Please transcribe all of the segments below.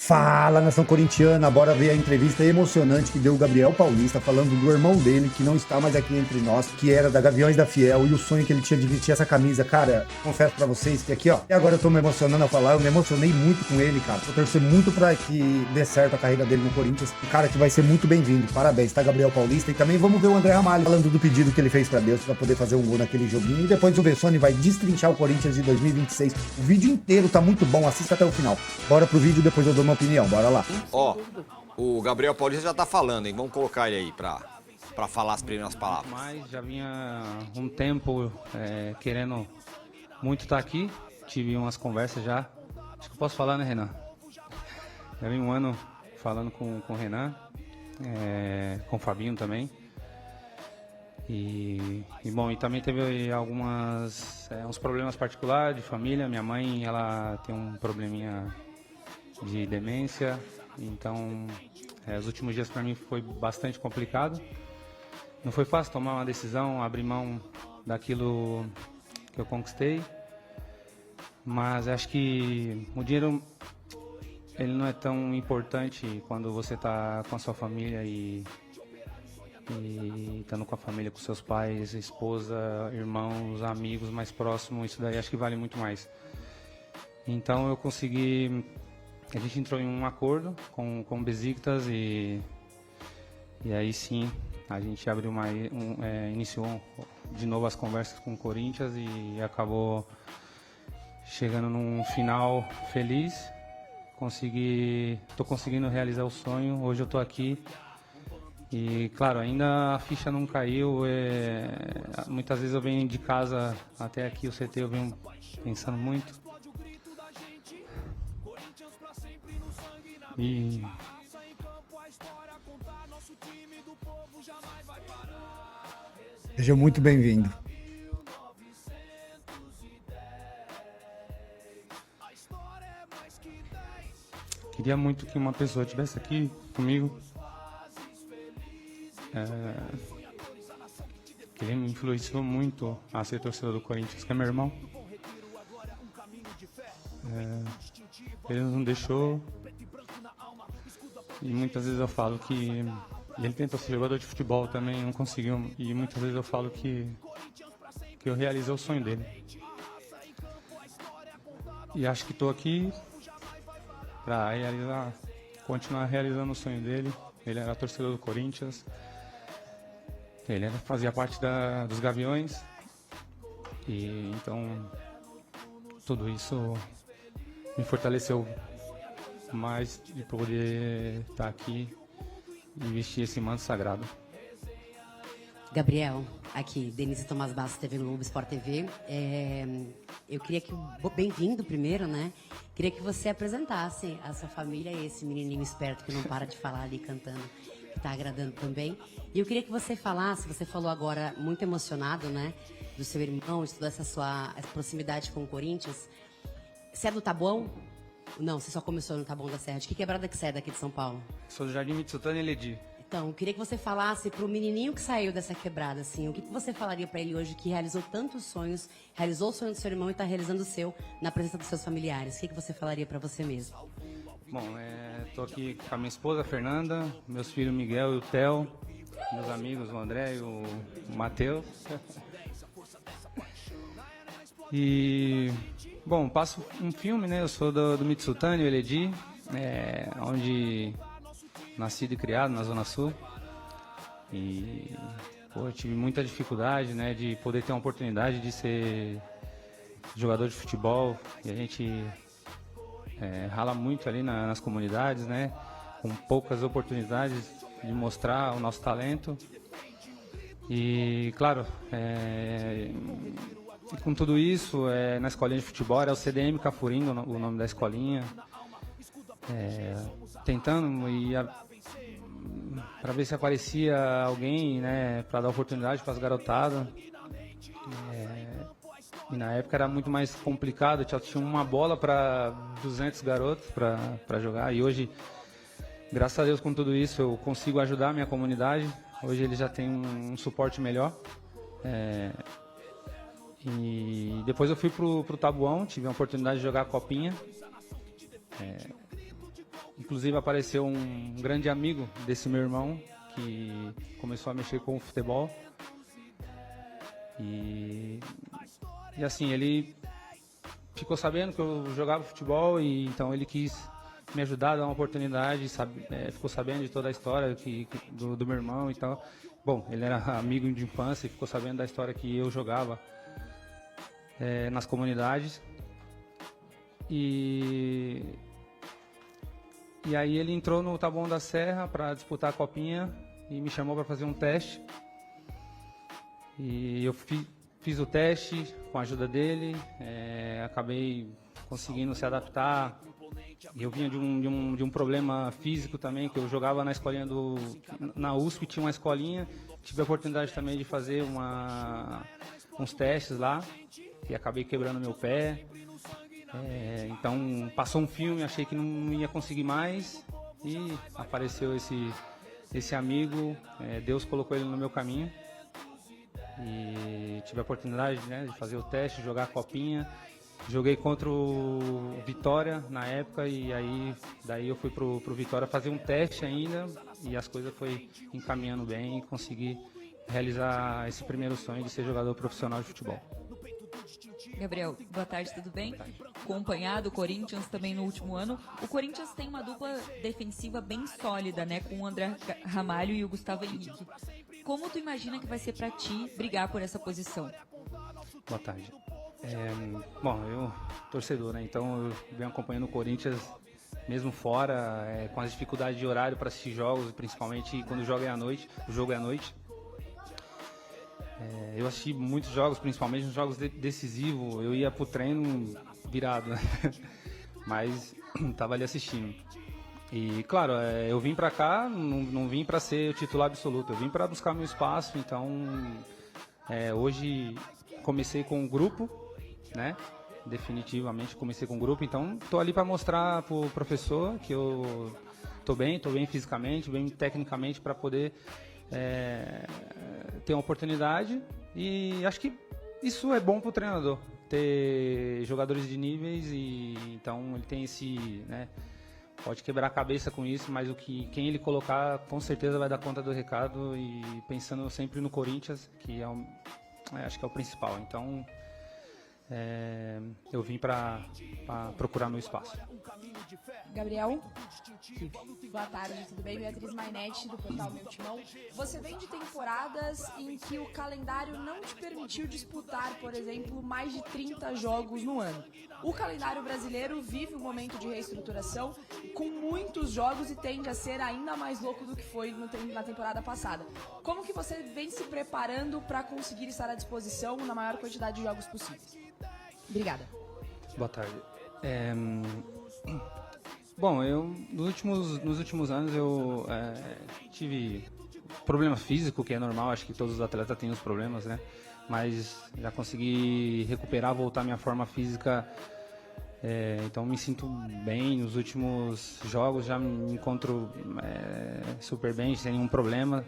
Fala, nação corintiana, bora ver a entrevista emocionante que deu o Gabriel Paulista falando do irmão dele, que não está mais aqui entre nós, que era da Gaviões da Fiel, e o sonho que ele tinha de vestir essa camisa. Cara, confesso pra vocês que aqui, ó, e agora eu tô me emocionando a falar, eu me emocionei muito com ele, cara. Vou torcer muito pra que dê certo a carreira dele no Corinthians, um cara que vai ser muito bem-vindo. Parabéns, tá, Gabriel Paulista? E também vamos ver o André Ramalho falando do pedido que ele fez pra Deus pra poder fazer um gol naquele joguinho. E depois o Vessone vai destrinchar o Corinthians de 2026. O vídeo inteiro tá muito bom, assista até o final. Bora pro vídeo, depois eu dou minha opinião, bora lá. Ó, o Gabriel Paulista já tá falando, hein? Vamos colocar ele aí pra falar as primeiras palavras. Mas já vinha um tempo querendo muito estar aqui. Tive umas conversas já. Acho que eu posso falar, né, Renan? Já vim um ano falando com o Renan, com o Fabinho também. E também teve uns problemas particulares de família. Minha mãe, ela tem um probleminha de demência. Então, os últimos dias para mim foi bastante complicado. Não foi fácil tomar uma decisão, abrir mão daquilo que eu conquistei. Mas acho que o dinheiro ele não é tão importante quando você está com a sua família e estando com a família, com seus pais, esposa, irmãos, amigos mais próximos. Isso daí acho que vale muito mais. Então eu consegui. A gente entrou em um acordo com o Besiktas e aí sim a gente iniciou de novo as conversas com o Corinthians e acabou chegando num final feliz. Estou conseguindo realizar o sonho. Hoje eu estou aqui e, claro, ainda a ficha não caiu. Muitas vezes eu venho de casa até aqui o CT, eu venho pensando muito. E seja muito bem-vindo. queria muito que uma pessoa estivesse aqui comigo, que ele me influenciou muito a ser torcedor do Corinthians, que é meu irmão. Ele não deixou. E muitas vezes eu falo que ele tentou ser jogador de futebol também, não conseguiu. E muitas vezes eu falo que eu realizei o sonho dele. E acho que estou aqui para continuar realizando o sonho dele. Ele era torcedor do Corinthians. Ele fazia parte dos Gaviões. E então tudo isso me fortaleceu mais de poder estar aqui e vestir esse manto sagrado. Gabriel, aqui, Denise Tomás Bastos, TV Globo, Sport TV. Eu queria que, bem-vindo primeiro, né? Queria que você apresentasse a sua família e esse menininho esperto que não para de falar ali cantando, que está agradando também. E eu queria que você falasse, você falou agora muito emocionado, né? Do seu irmão, de toda essa proximidade com o Corinthians. Você é do Taboão? Não, você só começou no Taboão da Serra. De que quebrada que você é daqui de São Paulo? Sou do Jardim Mitsutani Eledi. Então, eu queria que você falasse para o menininho que saiu dessa quebrada, assim, o que você falaria para ele hoje que realizou tantos sonhos, realizou o sonho do seu irmão e está realizando o seu na presença dos seus familiares? O que você falaria para você mesmo? Bom, estou aqui com a minha esposa, a Fernanda, meus filhos Miguel e o Theo, meus amigos, o André e o Matheus. E, bom, passo um filme, né? Eu sou do Mitsutani, o Eledi, onde nascido e criado na Zona Sul. E eu tive muita dificuldade, né, de poder ter uma oportunidade de ser jogador de futebol. E a gente rala muito ali nas comunidades, né, com poucas oportunidades de mostrar o nosso talento. E, claro, com tudo isso, na escolinha de futebol, era o CDM Cafuringa, o nome da escolinha. Tentando para ver se aparecia alguém, né, para dar oportunidade para as garotadas. E na época era muito mais complicado, tinha uma bola para 200 garotos para jogar. E hoje, graças a Deus, com tudo isso, eu consigo ajudar a minha comunidade. Hoje eles já têm um suporte melhor. E depois eu fui pro Tabuão, tive a oportunidade de jogar a Copinha. inclusive apareceu um grande amigo desse meu irmão que começou a mexer com o futebol. E assim, ele ficou sabendo que eu jogava futebol e então ele quis me ajudar, dar uma oportunidade, ficou sabendo de toda a história do meu irmão e tal. Bom, ele era amigo de infância e ficou sabendo da história que eu jogava nas comunidades. E aí ele entrou no Taboão da Serra para disputar a copinha e me chamou para fazer um teste. E eu fiz o teste com a ajuda dele, acabei conseguindo se adaptar. Eu vinha de um problema físico também, que eu jogava na escolinha na USP, tinha uma escolinha, tive a oportunidade também de fazer uns testes lá, e acabei quebrando meu pé. Então passou um filme, achei que não ia conseguir mais, e apareceu esse amigo, Deus colocou ele no meu caminho. E tive a oportunidade, né, de fazer o teste, jogar a copinha. Joguei contra o Vitória na época e daí eu fui pro Vitória fazer um teste ainda e as coisas foi encaminhando bem e consegui realizar esse primeiro sonho de ser jogador profissional de futebol. Gabriel, boa tarde, tudo bem? Acompanhado o Corinthians também no último ano. O Corinthians tem uma dupla defensiva bem sólida, né, com o André Ramalho e o Gustavo Henrique. Como tu imagina que vai ser para ti brigar por essa posição? Boa tarde. Bom, eu torcedor, né? Então eu venho acompanhando o Corinthians mesmo fora, com as dificuldades de horário para assistir jogos, principalmente quando o jogo é à noite. Eu assisti muitos jogos, principalmente nos jogos decisivos. Eu ia pro treino virado, né? Mas tava ali assistindo. E claro, eu vim para cá, não vim para ser o titular absoluto, eu vim para buscar meu espaço. Então hoje comecei com um grupo, né? Definitivamente comecei com um grupo, então tô ali para mostrar pro professor que eu tô bem fisicamente, bem tecnicamente para poder ter uma oportunidade. E acho que isso é bom pro treinador, ter jogadores de níveis, e então ele tem esse, né? Pode quebrar a cabeça com isso, mas quem ele colocar com certeza vai dar conta do recado, e pensando sempre no Corinthians, que acho que é o principal. Então eu vim para procurar meu espaço. Gabriel, boa tarde, tudo bem? Beatriz Mainetti, do portal Meu Timão. Você vem de temporadas em que o calendário não te permitiu disputar, por exemplo, mais de 30 jogos no ano. O calendário brasileiro vive um momento de reestruturação com muitos jogos e tende a ser ainda mais louco do que foi na temporada passada. Como que você vem se preparando para conseguir estar à disposição na maior quantidade de jogos possíveis? Obrigada. Boa tarde. Bom, nos últimos anos eu tive problema físico, que é normal, acho que todos os atletas têm os problemas, né? Mas já consegui recuperar, voltar à minha forma física, então me sinto bem. Nos últimos jogos já me encontro super bem, sem nenhum problema.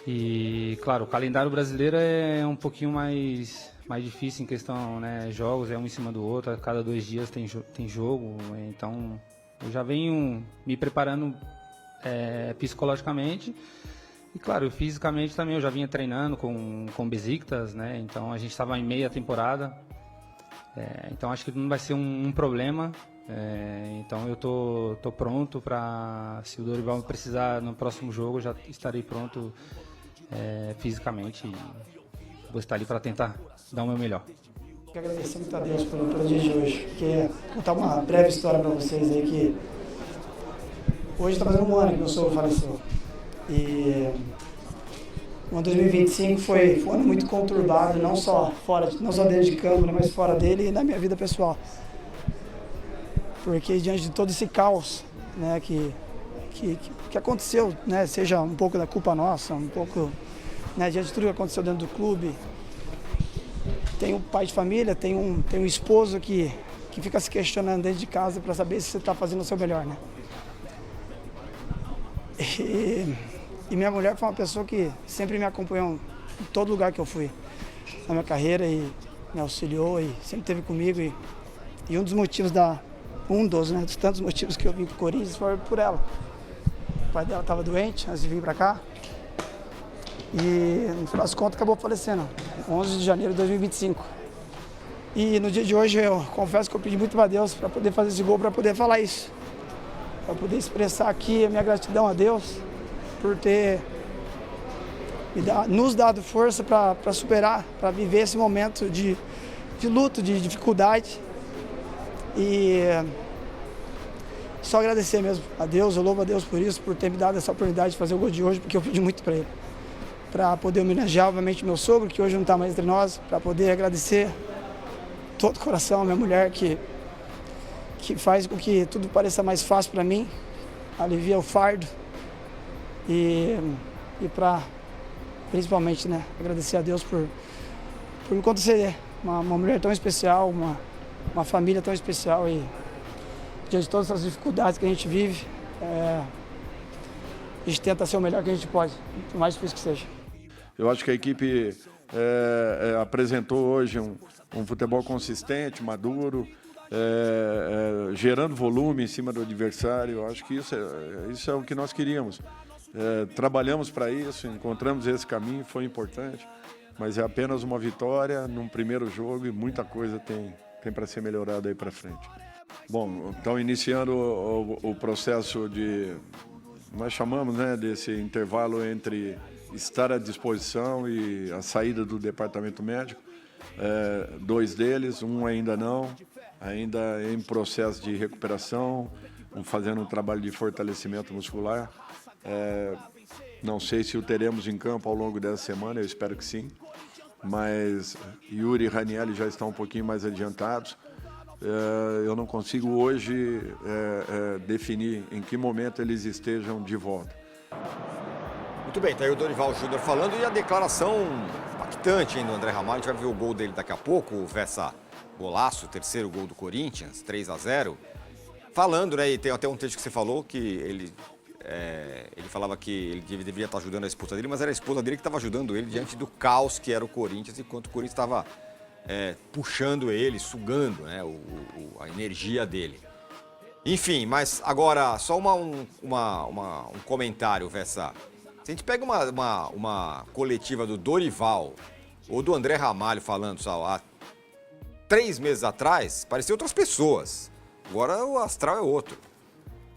E claro, o calendário brasileiro é um pouquinho mais difícil em questão, né, jogos, um em cima do outro, a cada 2 dias tem jogo, então eu já venho me preparando psicologicamente e claro, fisicamente também eu já vinha treinando com Besiktas, né, então a gente estava em meia temporada, então acho que não vai ser um problema, então eu tô pronto para, se o Dorival me precisar no próximo jogo, eu já estarei pronto fisicamente e vou estar ali para tentar dar o meu melhor. Quero agradecer muito a Deus pelo dia de hoje, porque contar uma breve história para vocês aí, que hoje está fazendo um ano que meu sogro faleceu. E o ano 2025 foi um ano muito conturbado, não só dentro de campo, né, mas fora dele e na minha vida pessoal. Porque diante de todo esse caos, né, que aconteceu, né, seja um pouco da culpa nossa, um pouco, né, diante de tudo que aconteceu dentro do clube, tem um pai de família, tem um esposo que fica se questionando dentro de casa para saber se você está fazendo o seu melhor, né? E minha mulher foi uma pessoa que sempre me acompanhou em todo lugar que eu fui na minha carreira e me auxiliou e sempre esteve comigo. E um dos motivos um dos tantos motivos que eu vim pro Corinthians foi por ela. O pai dela estava doente antes de vir para cá. E, no final das contas, acabou falecendo, 11 de janeiro de 2025. E no dia de hoje, eu confesso que eu pedi muito para Deus para poder fazer esse gol, para poder falar isso. Para poder expressar aqui a minha gratidão a Deus por ter nos dado força para superar, para viver esse momento de luto, de dificuldade. E só agradecer mesmo a Deus, eu louvo a Deus por isso, por ter me dado essa oportunidade de fazer o gol de hoje, porque eu pedi muito para ele. Para poder homenagear, obviamente, meu sogro, que hoje não está mais entre nós, para poder agradecer todo o coração a minha mulher, que faz com que tudo pareça mais fácil para mim, alivia o fardo e para, principalmente, né, agradecer a Deus por me conceder uma mulher tão especial, uma família tão especial e diante de todas as dificuldades que a gente vive, a gente tenta ser o melhor que a gente pode, por mais difícil que seja. Eu acho que a equipe apresentou hoje um futebol consistente, maduro, gerando volume em cima do adversário. Eu acho que isso é o que nós queríamos. Trabalhamos para isso, encontramos esse caminho, foi importante, mas é apenas uma vitória num primeiro jogo e muita coisa tem para ser melhorada aí para frente. Bom, estão iniciando o processo nós chamamos, né, desse intervalo entre estar à disposição e a saída do departamento médico. 2 deles, um ainda não, ainda em processo de recuperação, fazendo um trabalho de fortalecimento muscular. Não sei se o teremos em campo ao longo dessa semana, eu espero que sim, mas Yuri e Ranieri já estão um pouquinho mais adiantados. Eu não consigo hoje definir em que momento eles estejam de volta. Muito bem, tá aí o Dorival Júnior falando e a declaração impactante ainda do André Ramalho. A gente vai ver o gol dele daqui a pouco, o Vessa golaço, o terceiro gol do Corinthians, 3-0. Falando, né, e tem até um texto que você falou que ele falava que ele deveria estar ajudando a esposa dele, mas era a esposa dele que estava ajudando ele diante do caos que era o Corinthians, enquanto o Corinthians estava puxando ele, sugando, né, a energia dele. Enfim, mas agora só um comentário, Vessa. Se a gente pega uma coletiva do Dorival ou do André Ramalho falando, há 3 meses atrás, pareciam outras pessoas. Agora o astral é outro.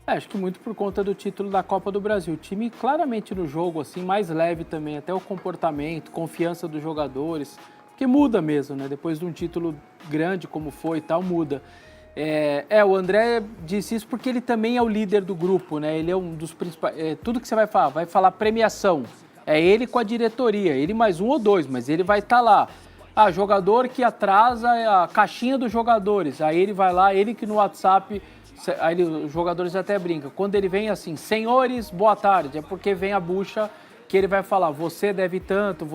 Acho que muito por conta do título da Copa do Brasil. O time claramente no jogo, assim, mais leve também, até o comportamento, confiança dos jogadores, que muda mesmo, né? Depois de um título grande como foi e tal, muda. O André disse isso porque ele também é o líder do grupo, né? Ele é um dos principais. Tudo que você vai falar premiação. É ele com a diretoria, ele mais 1 ou 2, mas ele vai estar lá. Jogador que atrasa a caixinha dos jogadores. Aí ele vai lá, ele que no WhatsApp, aí os jogadores até brincam. Quando ele vem assim, senhores, boa tarde, é porque vem a bucha que ele vai falar, você deve tanto,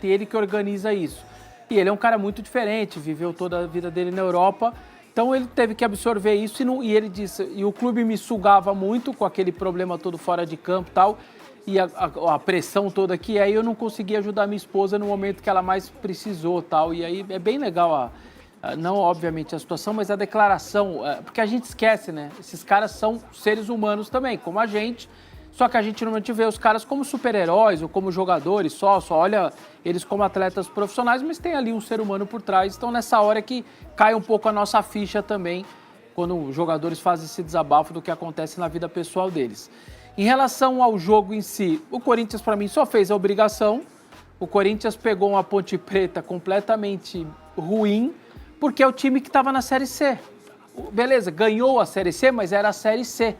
e ele que organiza isso. E ele é um cara muito diferente, viveu toda a vida dele na Europa. Então ele teve que absorver isso e ele disse, e o clube me sugava muito com aquele problema todo fora de campo e tal, e a pressão toda aqui, aí eu não conseguia ajudar minha esposa no momento que ela mais precisou tal, e aí é bem legal, não obviamente a situação, mas a declaração, porque a gente esquece, né, esses caras são seres humanos também, como a gente, só que a gente normalmente vê os caras como super-heróis ou como jogadores, só olha eles como atletas profissionais, mas tem ali um ser humano por trás. Então, nessa hora que cai um pouco a nossa ficha também, quando os jogadores fazem esse desabafo do que acontece na vida pessoal deles. Em relação ao jogo em si, o Corinthians, para mim, só fez a obrigação. O Corinthians pegou uma Ponte Preta completamente ruim, porque é o time que estava na Série C. Beleza, ganhou a Série C, mas era a Série C.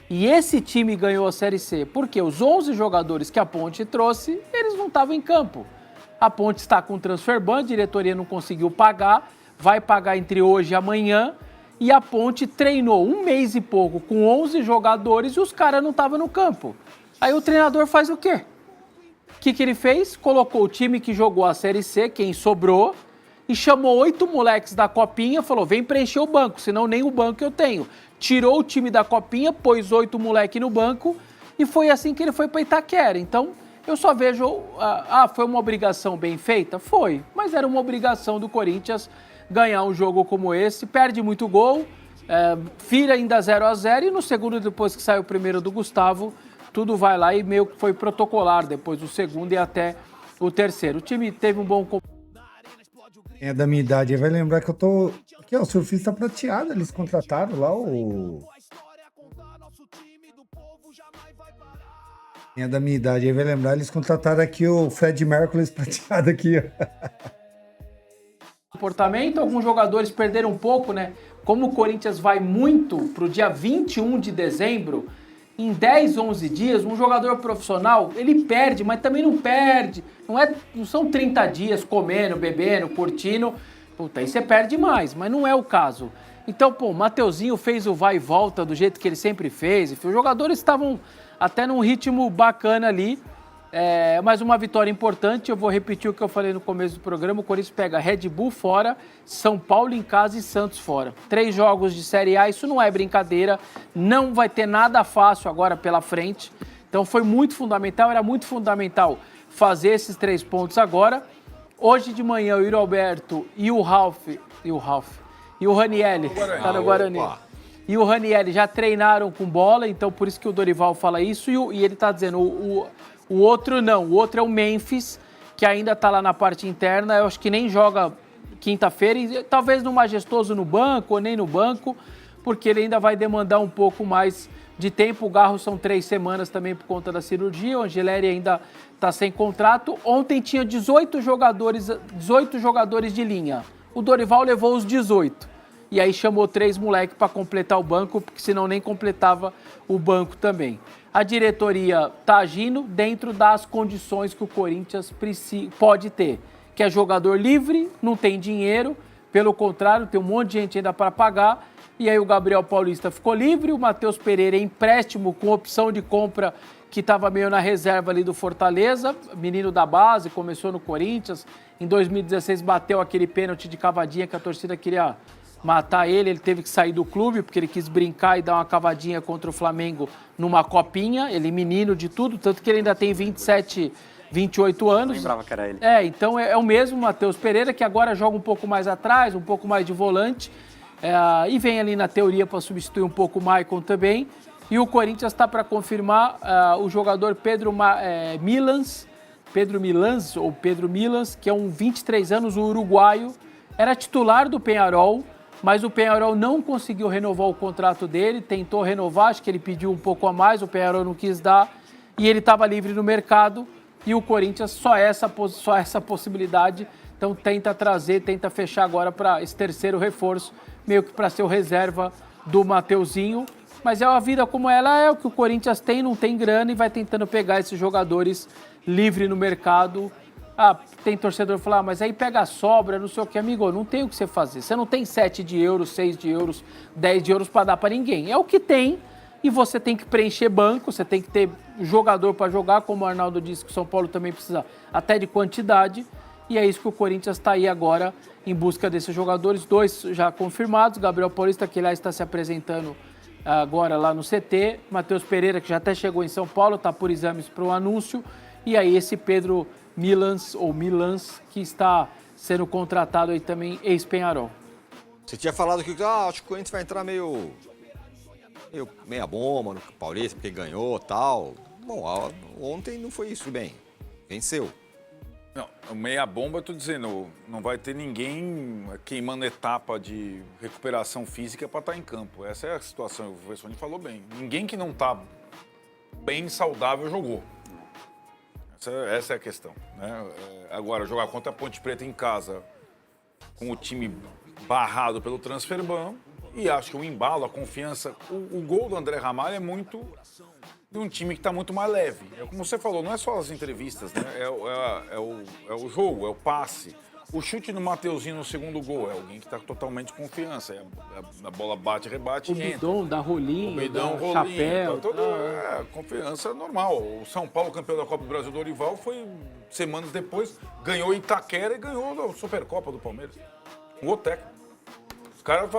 E esse time ganhou a Série C porque os 11 jogadores que a Ponte trouxe, eles não estavam em campo. A Ponte está com transfer ban, a diretoria não conseguiu pagar, vai pagar entre hoje e amanhã, e a Ponte treinou 1 mês e pouco com 11 jogadores e os caras não estavam no campo. Aí o treinador faz o quê? O que ele fez? Colocou o time que jogou a Série C, quem sobrou, e chamou 8 moleques da Copinha, falou, vem preencher o banco, senão nem o banco eu tenho. Tirou o time da Copinha, pôs 8 moleques no banco e foi assim que ele foi para Itaquera. Então, eu só vejo, foi uma obrigação bem feita? Foi, mas era uma obrigação do Corinthians ganhar um jogo como esse. Perde muito gol, Vira ainda 0-0 e no segundo, depois que sai o primeiro do Gustavo, tudo vai lá e meio que foi protocolar depois do segundo e até o terceiro. O time teve um bom... Quem é da minha idade aí vai lembrar que eu tô... Aqui, ó, o surfista prateado, eles contrataram lá o... Quem é da minha idade aí vai lembrar, eles contrataram aqui o Fred Mercury prateado aqui, ó. Comportamento, alguns jogadores perderam um pouco, né? Como o Corinthians vai muito pro dia 21 de dezembro, em 10, 11 dias, um jogador profissional, ele perde, mas também não perde. Não são 30 dias comendo, bebendo, curtindo. Puta, aí você perde mais, mas não é o caso. Então, pô, o Mateuzinho fez o vai e volta do jeito que ele sempre fez. Os jogadores estavam até num ritmo bacana ali. Mas uma vitória importante, eu vou repetir o que eu falei no começo do programa, o Corinthians pega Red Bull fora, São Paulo em casa e Santos fora. 3 jogos de Série A, isso não é brincadeira, não vai ter nada fácil agora pela frente, então foi muito fundamental, era muito fundamental fazer esses 3 pontos agora. Hoje de manhã o Yuri Alberto e o Ranielli, tá no Guarani. E o Ranielli já treinaram com bola, então por isso que o Dorival fala isso, e ele tá dizendo, o outro não, o outro é o Memphis, que ainda está lá na parte interna, eu acho que nem joga quinta-feira, e talvez no Majestoso no banco, ou nem no banco, porque ele ainda vai demandar um pouco mais de tempo. O Garro são 3 semanas também por conta da cirurgia, o Angeleri ainda está sem contrato. Ontem tinha 18 jogadores de linha, o Dorival levou os 18, e aí chamou 3 moleques para completar o banco, porque senão nem completava o banco também. A diretoria está agindo dentro das condições que o Corinthians pode ter, que é jogador livre, não tem dinheiro, pelo contrário, tem um monte de gente ainda para pagar, e aí o Gabriel Paulista ficou livre, o Matheus Pereira é empréstimo com opção de compra, que estava meio na reserva ali do Fortaleza, menino da base, começou no Corinthians, em 2016 bateu aquele pênalti de cavadinha que a torcida queria matar ele teve que sair do clube porque ele quis brincar e dar uma cavadinha contra o Flamengo numa copinha, ele menino de tudo, tanto que ele ainda tem 27, 28 anos. Eu lembrava que era ele. Então é o mesmo Matheus Pereira, que agora joga um pouco mais atrás, um pouco mais de volante, e vem ali na teoria para substituir um pouco o Maicon também. E o Corinthians está para confirmar o jogador Pedro Milans, que é um 23 anos, o uruguaio, era titular do Peñarol, mas o Peñarol não conseguiu renovar o contrato dele, tentou renovar, acho que ele pediu um pouco a mais, o Peñarol não quis dar, e ele estava livre no mercado, e o Corinthians só essa possibilidade, então tenta fechar agora para esse terceiro reforço, meio que para ser o reserva do Mateuzinho, mas é a vida como ela é, o que o Corinthians tem, não tem grana, e vai tentando pegar esses jogadores livre no mercado. Tem torcedor que fala, mas aí pega a sobra, não sei o que, amigo, não tem o que você fazer. Você não tem 7 de euros, 6 de euros, 10 de euros para dar para ninguém. É o que tem e você tem que preencher banco, você tem que ter jogador para jogar, como o Arnaldo disse que o São Paulo também precisa até de quantidade. E é isso que o Corinthians está aí agora em busca desses jogadores, 2 já confirmados, Gabriel Paulista, que lá está se apresentando agora lá no CT, Matheus Pereira, que já até chegou em São Paulo, está por exames para o anúncio, e aí esse Pedro Milans, que está sendo contratado aí também, ex-Peñarol. Você tinha falado que acho que o Corinthians vai entrar meio meia bomba no Paulista, porque ganhou e tal. Bom, ontem não foi isso bem. Venceu. Não, meia bomba, eu tô dizendo, não vai ter ninguém queimando etapa de recuperação física para estar em campo. Essa é a situação, o professor falou bem. Ninguém que não está bem saudável jogou. Essa é a questão, né? Agora, jogar contra a Ponte Preta em casa, com o time barrado pelo Transferban, e acho que o embalo, a confiança, o gol do André Ramalho é muito de um time que está muito mais leve. Como você falou, não é só as entrevistas, né? É o jogo, é o passe. O chute do Mateuzinho no segundo gol é alguém que está totalmente de confiança. A bola bate, rebate e entra. O Bidon dá rolinho, o Bidon, dá chapéu. Confiança normal. O São Paulo, campeão da Copa do Brasil, Dorival, foi semanas depois, ganhou Itaquera e ganhou a Supercopa do Palmeiras. Um outro técnico. Os caras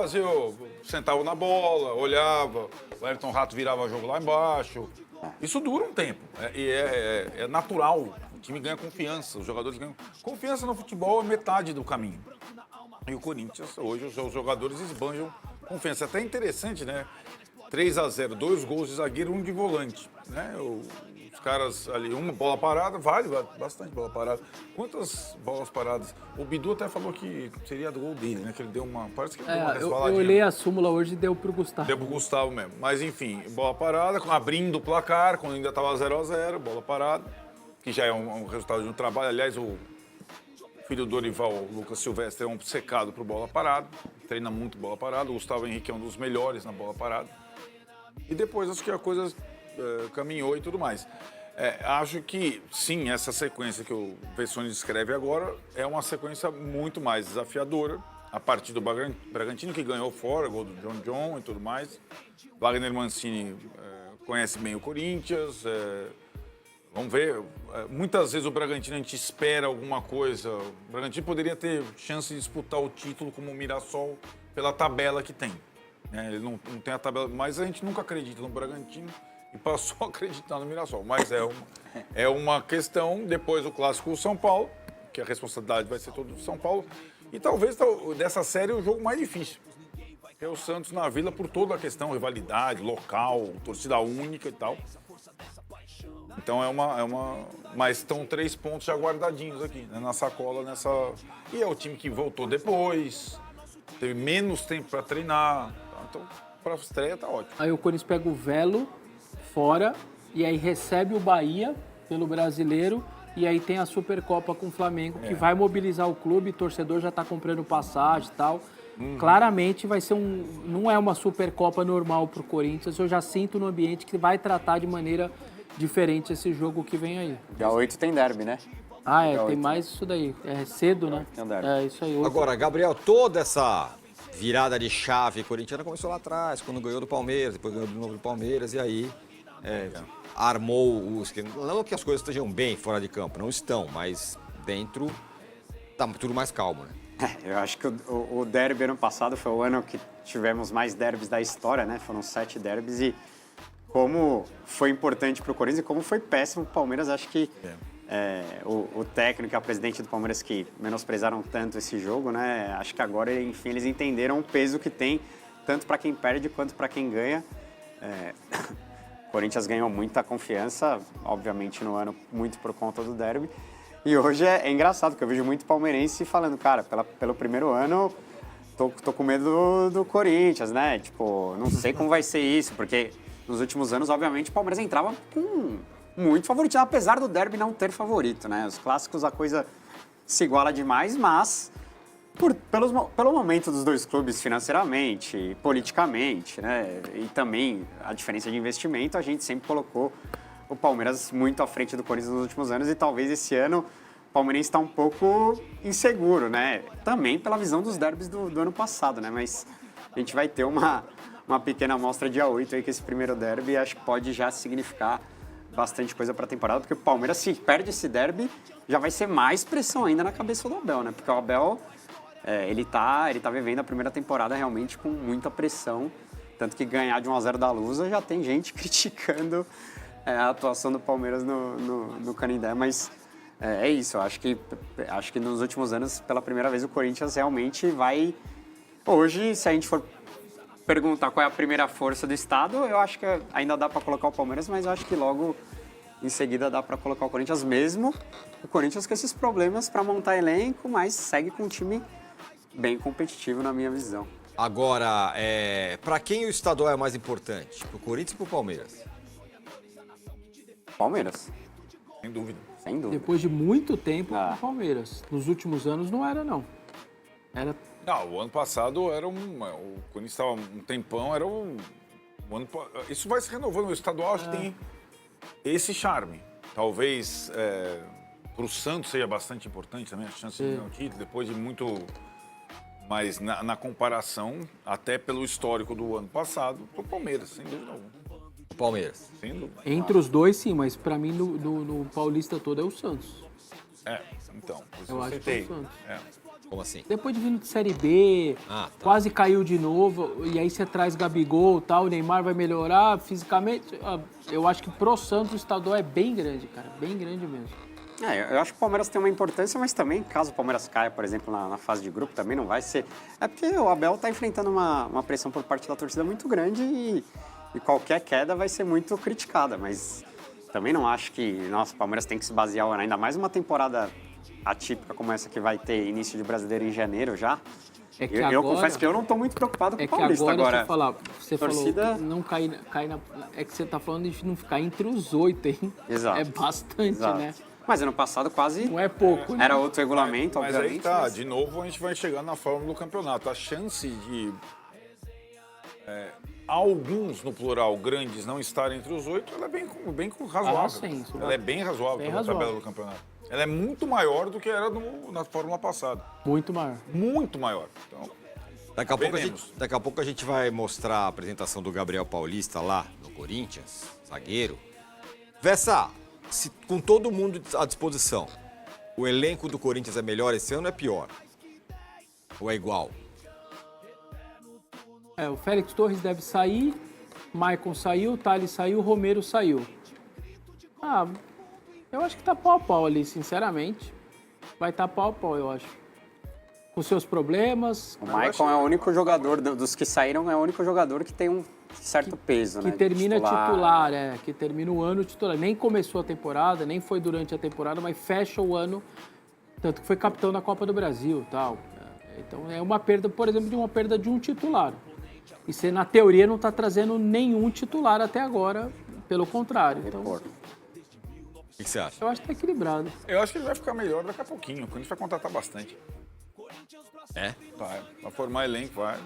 sentavam na bola, olhavam, o Ayrton Rato virava jogo lá embaixo. Isso dura um tempo. É natural. O time ganha confiança, os jogadores ganham. Confiança no futebol é metade do caminho. E o Corinthians, hoje, os seus jogadores esbanjam confiança. Até interessante, né? 3-0, 2 gols de zagueiro, 1 de volante, né? Os caras ali, uma bola parada, vale bastante bola parada. Quantas bolas paradas? O Bidu até falou que seria do gol dele, né? Que ele deu uma... Parece que ele deu uma resvaladinha. Eu olhei a súmula hoje e deu pro Gustavo. Deu pro Gustavo mesmo. Mas enfim, bola parada, abrindo o placar, quando ainda estava 0-0, bola parada, que já é um resultado de um trabalho. Aliás, o filho do Dorival, o Lucas Silvestre, é um secado pro bola parada, treina muito bola parada. O Gustavo Henrique é um dos melhores na bola parada. E depois acho que a coisa caminhou e tudo mais. Acho que, sim, essa sequência que o Vessone descreve agora é uma sequência muito mais desafiadora, a partir do Bragantino, que ganhou fora, gol do John e tudo mais. Wagner Mancini conhece bem o Corinthians. Vamos ver. Muitas vezes o Bragantino, a gente espera alguma coisa. O Bragantino poderia ter chance de disputar o título como o Mirassol pela tabela que tem. Ele não tem a tabela, mas a gente nunca acredita no Bragantino e passou a acreditar no Mirassol. Mas é uma questão, depois do clássico do São Paulo, que a responsabilidade vai ser toda do São Paulo, e talvez dessa série o jogo mais difícil. É o Santos na Vila por toda a questão, rivalidade, local, torcida única e tal. Então mas estão 3 pontos já guardadinhos aqui, né, na sacola, E é o time que voltou depois, teve menos tempo para treinar. Então, para a estreia tá ótimo. Aí o Corinthians pega o Velo fora e aí recebe o Bahia pelo Brasileiro e aí tem a Supercopa com o Flamengo, que vai mobilizar o clube, o torcedor já está comprando passagem e tal. Claramente vai ser não é uma Supercopa normal para o Corinthians, eu já sinto no ambiente que vai tratar de maneira diferente esse jogo que vem aí. Dia 8 tem derby, né? Tem mais isso daí. É cedo, né? Tem um derby. Isso aí. Agora, Gabriel, toda essa virada de chave corintiana começou lá atrás, quando ganhou do Palmeiras, depois ganhou de novo do Palmeiras, e aí armou o esquema. Não que as coisas estejam bem fora de campo, não estão, mas dentro tá tudo mais calmo, né? Eu acho que o derby ano passado foi o ano que tivemos mais derbys da história, né? Foram 7 derbys e como foi importante para o Corinthians e como foi péssimo para o Palmeiras, acho que o técnico e a presidente do Palmeiras que menosprezaram tanto esse jogo, né? Acho que agora, enfim, eles entenderam o peso que tem, tanto para quem perde quanto para quem ganha. O Corinthians ganhou muita confiança, obviamente no ano, muito por conta do derby. E hoje é engraçado, porque eu vejo muito palmeirense falando, cara, pelo primeiro ano, tô com medo do Corinthians, né? Tipo, não sei como vai ser isso, porque nos últimos anos, obviamente, o Palmeiras entrava com muito favoritismo, apesar do derby não ter favorito, né? Os clássicos a coisa se iguala demais, mas pelo momento dos dois clubes financeiramente, politicamente, né? E também a diferença de investimento, a gente sempre colocou o Palmeiras muito à frente do Corinthians nos últimos anos e talvez esse ano o Palmeirense está um pouco inseguro, né? Também pela visão dos derbys do ano passado, né? Mas a gente vai ter uma pequena amostra dia 8 aí, que esse primeiro derby acho que pode já significar bastante coisa para a temporada, porque o Palmeiras, se perde esse derby, já vai ser mais pressão ainda na cabeça do Abel, né? Porque o Abel, ele tá vivendo a primeira temporada realmente com muita pressão, tanto que ganhar de 1-0 da Lusa já tem gente criticando a atuação do Palmeiras no Canindé, mas é isso, eu acho que nos últimos anos, pela primeira vez, o Corinthians realmente vai... Hoje, se a gente for perguntar qual é a primeira força do estado, eu acho que ainda dá para colocar o Palmeiras, mas eu acho que logo em seguida dá para colocar o Corinthians mesmo. O Corinthians com esses problemas para montar elenco, mas segue com um time bem competitivo na minha visão. Agora, para quem o estadual é mais importante? Pro Corinthians ou pro Palmeiras? Palmeiras. Sem dúvida. Sem dúvida. Depois de muito tempo, o Palmeiras. Nos últimos anos não era, não. Era... Não, o ano passado era o Corinthians estava um tempão, isso vai se renovando. O estadual acho que tem esse charme. Talvez para o Santos seja bastante importante também a chance de ganhar o título, depois de muito... Mas na comparação, até pelo histórico do ano passado, o Palmeiras, sem dúvida alguma. Palmeiras. Sem dúvida. Entre os dois, sim, mas para mim, no Paulista todo, é o Santos. Então. Eu acho que é o Santos. Como assim? Depois de vindo de Série B, quase caiu de novo, e aí você traz Gabigol e tal, o Neymar vai melhorar fisicamente. Eu acho que pro Santos o estadual é bem grande, cara, bem grande mesmo. Eu acho que o Palmeiras tem uma importância, mas também, caso o Palmeiras caia, por exemplo, na fase de grupo, também não vai ser... É porque o Abel está enfrentando uma pressão por parte da torcida muito grande e qualquer queda vai ser muito criticada, mas também não acho que, nossa, o Palmeiras tem que se basear, ainda mais uma temporada atípica como essa que vai ter início de Brasileiro em janeiro já. É que eu agora, confesso que eu não estou muito preocupado com o que Paulista agora. Você torcida... falou que não cair na... É que você tá falando de não ficar entre os 8, hein? Exato. É bastante, Exato. né? Mas ano passado quase... Não é pouco, né? Era outro regulamento, mas obviamente. Aí tá, de novo a gente vai chegar na forma do campeonato. A chance de alguns, no plural, grandes, não estarem entre os 8, ela é bem razoável. Sim, ela é bem razoável pela tabela do campeonato. Ela é muito maior do que era na Fórmula passada. Muito maior. Muito maior. Então, daqui a pouco a gente vai mostrar a apresentação do Gabriel Paulista lá no Corinthians, zagueiro. Vessa, com todo mundo à disposição, o elenco do Corinthians é melhor esse ano ou é pior? Ou é igual? O Félix Torres deve sair, Maicon saiu, Thales saiu, Romero saiu. Eu acho que tá pau a pau ali, sinceramente. Vai estar pau a pau, eu acho. Com seus problemas. O Maicon é o único jogador, dos que saíram, é o único jogador que tem um certo peso, né? Que termina titular, que termina o ano titular. Nem começou a temporada, nem foi durante a temporada, mas fecha o ano, tanto que foi capitão da Copa do Brasil e tal. Então é uma perda, por exemplo, de um titular. E você, na teoria, não está trazendo nenhum titular até agora, pelo contrário. Então, O que você acha? eu acho que tá equilibrado. eu acho que ele vai ficar melhor daqui a pouquinho. O Corinthians vai contratar bastante. É? Vai formar elenco, vai.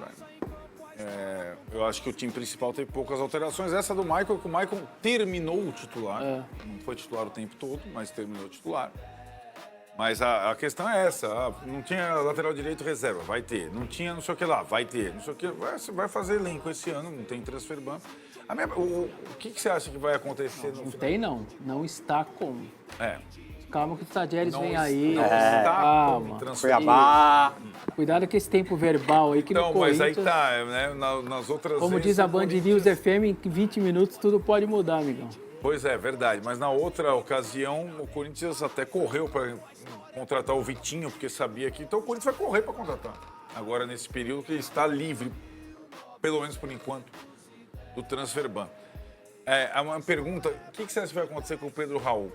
Eu acho que o time principal tem poucas alterações. Essa do Michael, que o Michael terminou o titular. Não foi titular o tempo todo, mas terminou o titular. Mas a questão é essa, não tinha lateral direito reserva, vai ter. Não tinha não sei o que lá, vai ter. Não sei o que, vai fazer elenco esse ano, não tem transfer ban. O que você acha que vai acontecer no Não final? tem, não. Não está como. Calma que o Tadjeres vem aí. Não está calma. como transfer. Cuiabá. Cuidado com esse tempo verbal aí que no Mas Corinthians... aí tá, né? Nas outras Como vezes, diz a o Band Corinthians- News FM, em 20 minutos tudo pode mudar, amigão. Pois é, verdade. Mas na outra ocasião, o Corinthians até correu para contratar o Vitinho, porque sabia que... Então o Corinthians vai correr para contratar. Agora, nesse período que ele está livre, pelo menos por enquanto, do transfer ban. Uma pergunta, o que você acha que vai acontecer com o Pedro Raul?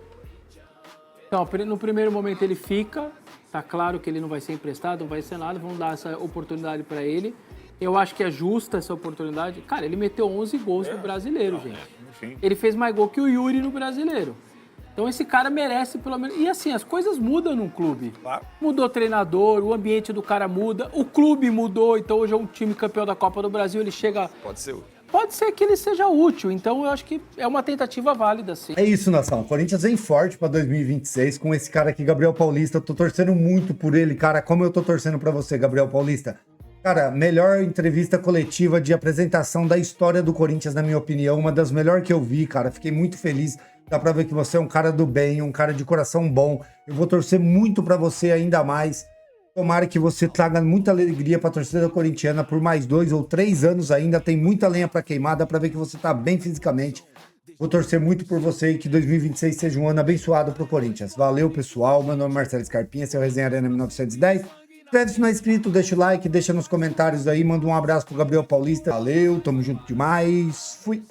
Então, no primeiro momento ele fica, tá claro que ele não vai ser emprestado, não vai ser nada, vamos dar essa oportunidade para ele. Eu acho que é justa essa oportunidade. Cara, ele meteu 11 gols no Brasileiro, gente. Enfim. Ele fez mais gol que o Yuri no Brasileiro. Então esse cara merece pelo menos... E assim, as coisas mudam num clube. Claro. Mudou o treinador, o ambiente do cara muda, o clube mudou, então hoje é um time campeão da Copa do Brasil, ele chega... Pode ser. Pode ser que ele seja útil, então eu acho que é uma tentativa válida, sim. É isso, nação. O Corinthians vem forte pra 2026 com esse cara aqui, Gabriel Paulista. Eu tô torcendo muito por ele, cara. Como eu tô torcendo pra você, Gabriel Paulista. Cara, melhor entrevista coletiva de apresentação da história do Corinthians, na minha opinião. Uma das melhores que eu vi, cara. Fiquei muito feliz. Dá pra ver que você é um cara do bem, um cara de coração bom. Eu vou torcer muito pra você ainda mais. Tomara que você traga muita alegria pra torcida corintiana por mais 2 ou 3 anos ainda. Tem muita lenha pra queimar. Dá pra ver que você tá bem fisicamente. Vou torcer muito por você e que 2026 seja um ano abençoado pro Corinthians. Valeu, pessoal. Meu nome é Marcelo Scarpinha, esse é o Resenha Arena 1910. Inscreve se não é inscrito, deixa o like, deixa nos comentários aí. Manda um abraço pro Gabriel Paulista. Valeu, tamo junto demais. Fui.